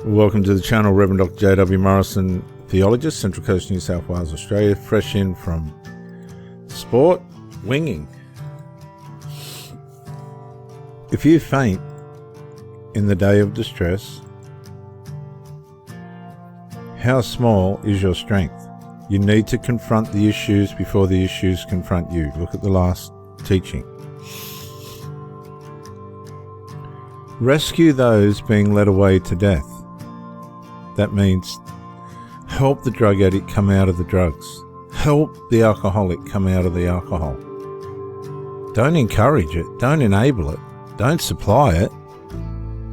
Welcome to the channel, Reverend Dr. J.W. Morrison, theologist, Central Coast, New South Wales, Australia, fresh in from sport, winging. If you faint in the day of distress, how small is your strength? You need to confront the issues before the issues confront you. Look at the last teaching. Rescue those being led away to death. That means help the drug addict come out of the drugs. Help the alcoholic come out of the alcohol. Don't encourage it. Don't enable it. Don't supply it.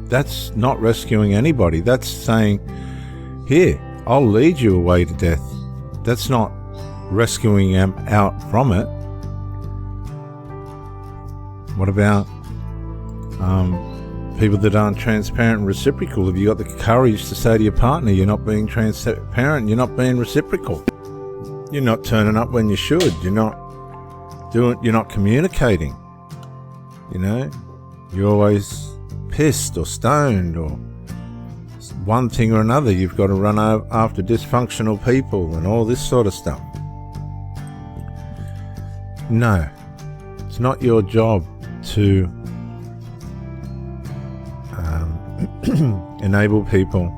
That's not rescuing anybody. That's saying, here, I'll lead you away to death. That's not rescuing them out from it. What about people that aren't transparent and reciprocal? Have you got the courage to say to your partner, you're not being transparent, you're not being reciprocal, you're not turning up when you should, you're not communicating, you're always pissed or stoned or one thing or another, you've got to run after dysfunctional people and all this sort of stuff. No, it's not your job to enable people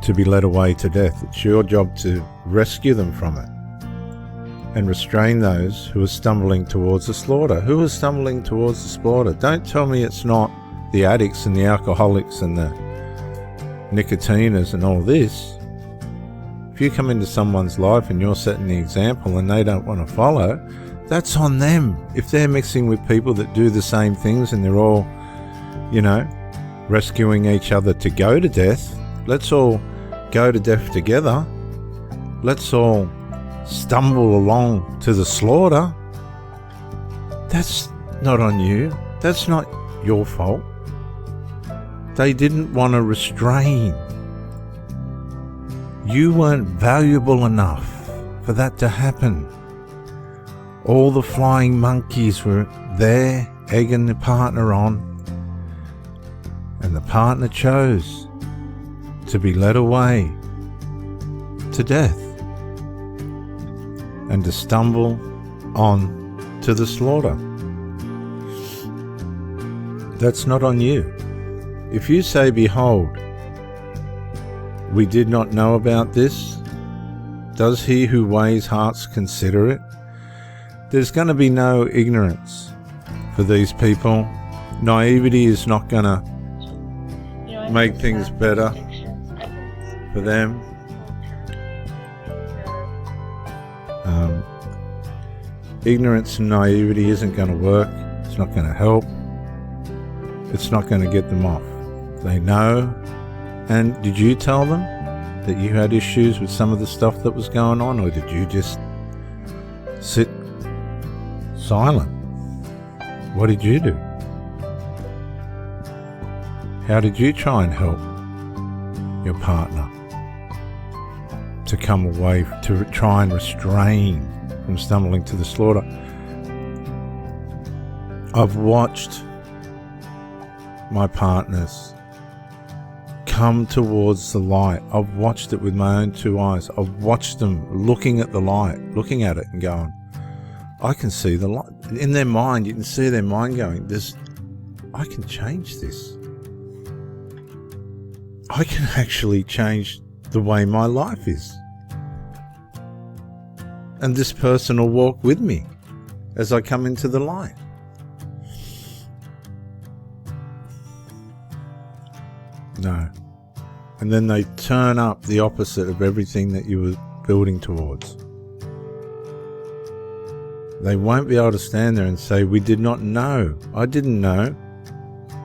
to be led away to death. It's your job to rescue them from it and restrain those who are stumbling towards the slaughter. Who are stumbling towards the slaughter? Don't tell me it's not the addicts and the alcoholics and the nicotiners and all this. If you come into someone's life and you're setting the example and they don't want to follow, that's on them. If they're mixing with people that do the same things and they're all, rescuing each other to go to death, let's all go to death together. Let's all stumble along to the slaughter. That's not on you. That's not your fault. They didn't want to restrain. You weren't valuable enough for that to happen. All the flying monkeys were there egging the partner on, and the partner chose to be led away to death and to stumble on to the slaughter. That's not on you. If you say, behold, we did not know about this, does he who weighs hearts consider it? There's going to be no ignorance for these people. Naivety is not going to make things better for them. Ignorance and naivety isn't going to work. It's not going to help. It's not going to get them off. They know. And did you tell them that you had issues with some of the stuff that was going on, or did you just sit silent? What did you do? How did you try and help your partner to come away, to try and restrain from stumbling to the slaughter? I've watched my partners come towards the light. I've watched it with my own two eyes. I've watched them looking at the light, looking at it and going, I can see the light. In their mind, you can see their mind going, I can change this. I can actually change the way my life is. And this person will walk with me as I come into the light. No. And then they turn up the opposite of everything that you were building towards. They won't be able to stand there and say, we did not know. I didn't know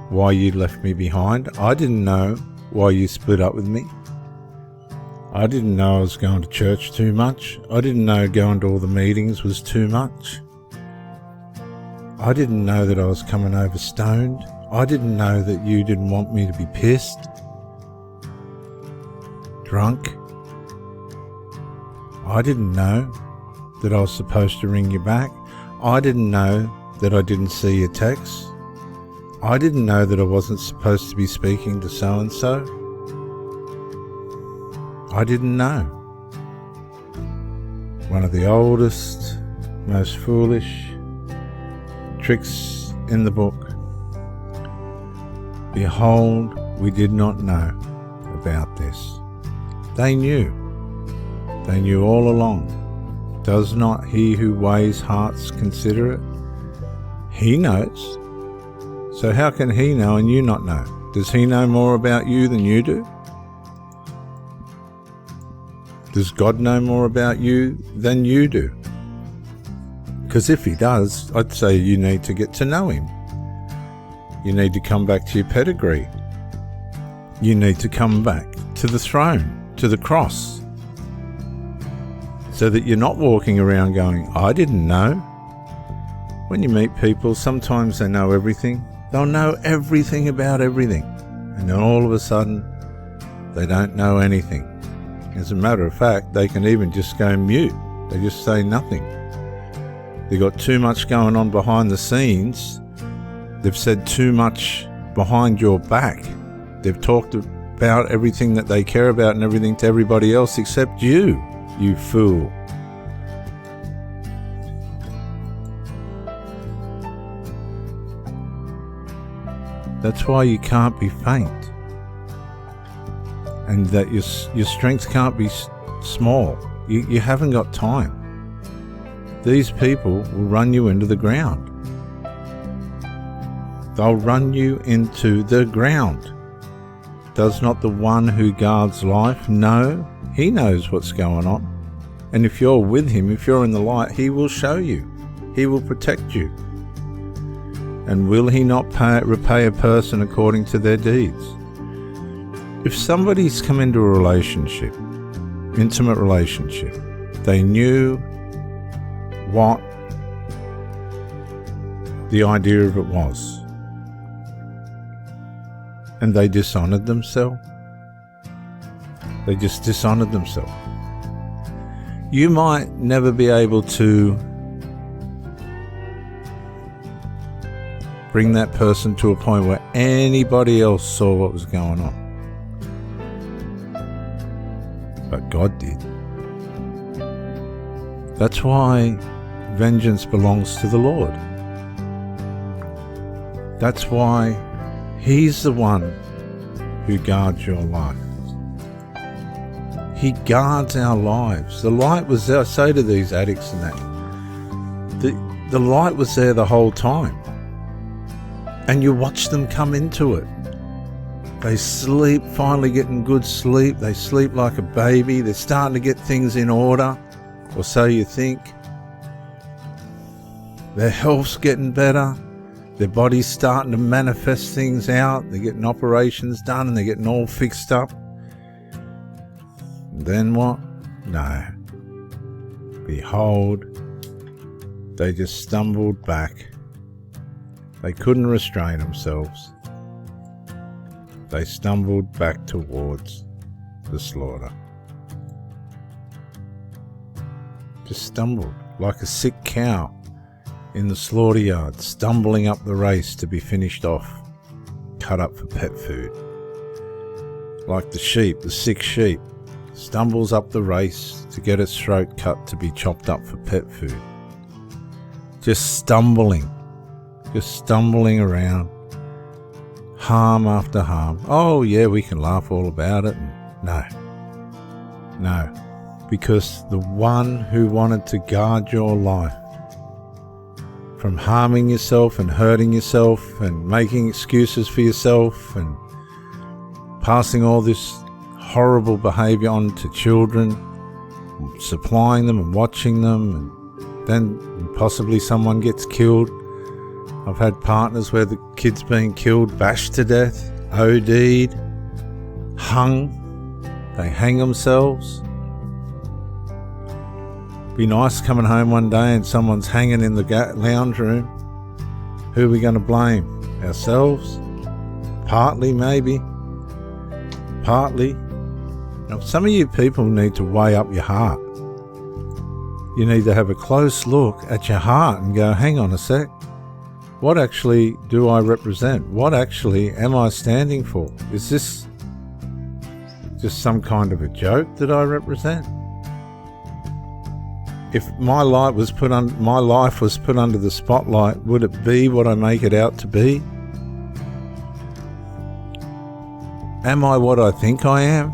why you left me behind. I didn't know why you split up with me. I didn't know I was going to church too much. I didn't know going to all the meetings was too much. I didn't know that I was coming over stoned. I didn't know that you didn't want me to be pissed, drunk. I didn't know that I was supposed to ring you back. I didn't know that I didn't see your texts. I didn't know that I wasn't supposed to be speaking to so-and-so. I didn't know. One of the oldest, most foolish tricks in the book. Behold, we did not know about this. They knew. They knew all along. Does not he who weighs hearts consider it? He knows. So how can he know and you not know? Does he know more about you than you do? Does God know more about you than you do? Because if he does, I'd say you need to get to know him. You need to come back to your pedigree. You need to come back to the throne, to the cross, so that you're not walking around going, I didn't know. When you meet people, sometimes they know everything. They'll know everything about everything. And then all of a sudden, they don't know anything. As a matter of fact, they can even just go mute. They just say nothing. They've got too much going on behind the scenes. They've said too much behind your back. They've talked about everything that they care about and everything to everybody else except you, you fool. That's why you can't be faint. And that your strength can't be small. You haven't got time. These people will run you into the ground. They'll run you into the ground. Does not the one who guards life know? He knows what's going on. And if you're with him, if you're in the light, he will show you. He will protect you. And will he not repay a person according to their deeds? If somebody's come into a relationship, intimate relationship, they knew what the idea of it was, and they dishonoured themselves. They just dishonoured themselves. You might never be able to bring that person to a point where anybody else saw what was going on. But God did. That's why vengeance belongs to the Lord. That's why he's the one who guards your life. He guards our lives. The light was there. I say to these addicts and that, the light was there the whole time. And you watch them come into it. They sleep, finally getting good sleep. They sleep like a baby. They're starting to get things in order, or so you think. Their health's getting better. Their body's starting to manifest things out. They're getting operations done and they're getting all fixed up. And then what? No. Behold, they just stumbled back. They couldn't restrain themselves. They stumbled back towards the slaughter. Just stumbled like a sick cow in the slaughter yard, stumbling up the race to be finished off, cut up for pet food. Like the sheep, the sick sheep, stumbles up the race to get its throat cut to be chopped up for pet food. Just stumbling around. Harm after harm. Oh yeah, we can laugh all about it. No. Because the one who wanted to guard your life from harming yourself and hurting yourself and making excuses for yourself and passing all this horrible behaviour on to children, supplying them and watching them, and then possibly someone gets killed. I've had partners where the kid's been killed, bashed to death, OD'd, hung. They hang themselves. Be nice coming home one day and someone's hanging in the lounge room. Who are we going to blame? Ourselves? Partly, maybe. Partly. Now, some of you people need to weigh up your heart. You need to have a close look at your heart and go, hang on a sec. What actually do I represent? What actually am I standing for? Is this just some kind of a joke that I represent? If my life was put under the spotlight, would it be what I make it out to be? Am I what I think I am?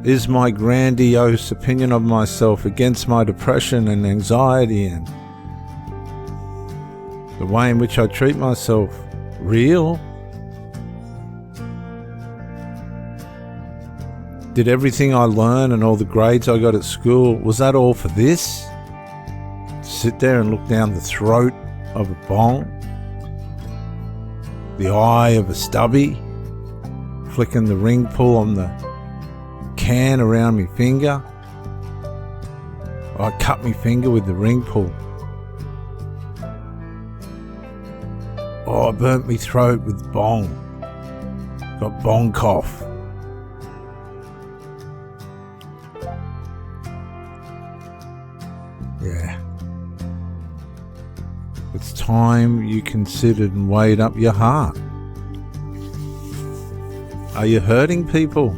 Is my grandiose opinion of myself against my depression and anxiety and the way in which I treat myself real? Did everything I learned and all the grades I got at school, was that all for this? Sit there and look down the throat of a bong? The eye of a stubby? Flicking the ring pull on the can around my finger? I cut my finger with the ring pull. Oh, I burnt my throat with bong. Got bong cough. Yeah. It's time you considered and weighed up your heart. Are you hurting people?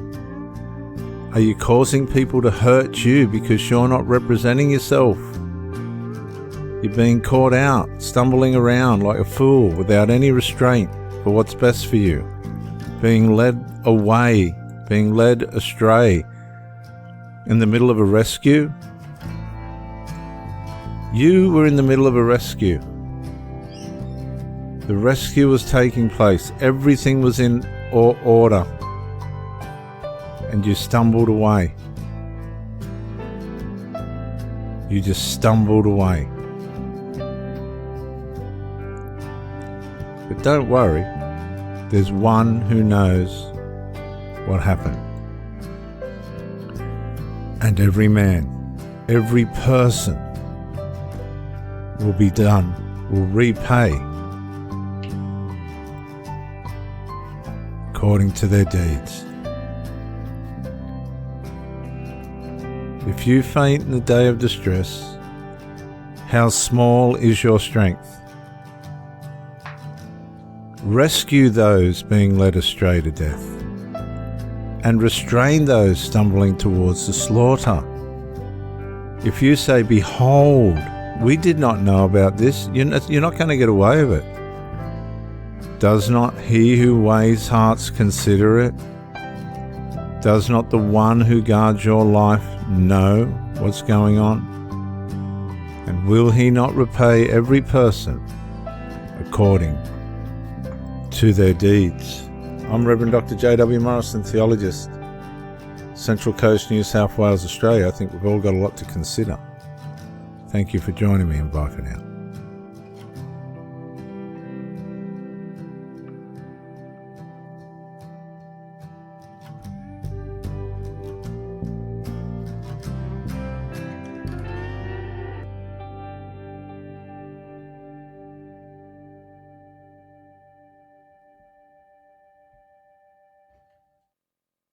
Are you causing people to hurt you because you're not representing yourself? You're being caught out, stumbling around like a fool without any restraint for what's best for you. Being led away, being led astray in the middle of a rescue. You were in the middle of a rescue. The rescue was taking place. Everything was in order. And you stumbled away. You just stumbled away. But don't worry. There's one who knows what happened. And every man, every person will be done, will repay according to their deeds. If you faint in the day of distress, how small is your strength? Rescue those being led astray to death, and restrain those stumbling towards the slaughter. If you say, behold, we did not know about this, you're not going to get away with it. Does not he who weighs hearts consider it? Does not the one who guards your life know what's going on? And will he not repay every person according to their deeds? I'm Reverend Dr. J.W. Morrison, theologist, Central Coast, New South Wales, Australia. I think we've all got a lot to consider. Thank you for joining me, and bye for now.